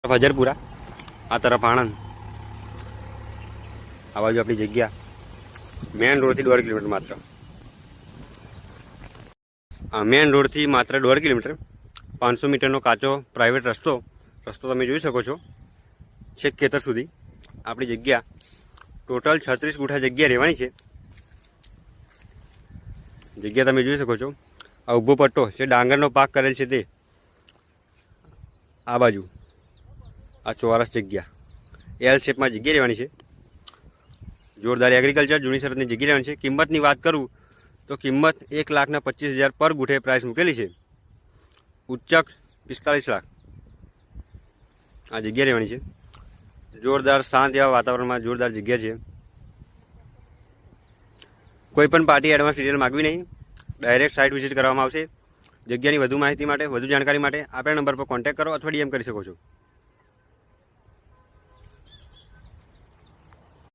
હજરપુરા, આ તરફ આણંદ, આ બાજુ આપણી જગ્યા મેન રોડથી 1.5 કિલોમીટર માત્ર. મેન રોડથી માત્ર 1.5 કિલોમીટર, 500 મીટરનો કાચો પ્રાઇવેટ રસ્તો તમે જોઈ શકો છો છેક ખેતર સુધી. આપણી જગ્યા ટોટલ 36 ગુઠા જગ્યા રહેવાની છે. જગ્યા તમે જોઈ શકો છો. આ ઊભો પટ્ટો જે ડાંગરનો પાક કરેલ છે તે આ બાજુ, આ ચોરસ જગ્યા એલ શેપમાં જગ્યા રહેવાની છે. જોરદાર એગ્રીકલ્ચર જૂની શરતની જગ્યા રહેવાની છે. કિંમતની વાત કરું તો કિંમત 1,25,000 પર ગુઠે પ્રાઇસ મૂકેલી છે. ઉચ્ચક 45 લાખ આ જગ્યા રહેવાની છે. જોરદાર શાંત એવા વાતાવરણમાં જોરદાર જગ્યા છે. કોઈ પણ પાર્ટી એડવાન્સ ડિટેલ માગવી નહીં, ડાયરેક્ટ સાઇટ વિઝિટ કરવામાં આવશે. જગ્યાની વધુ માહિતી માટે, વધુ જાણકારી માટે આપેલા નંબર પર કોન્ટેક્ટ કરો અથવા ડીએમ કરી શકો છો.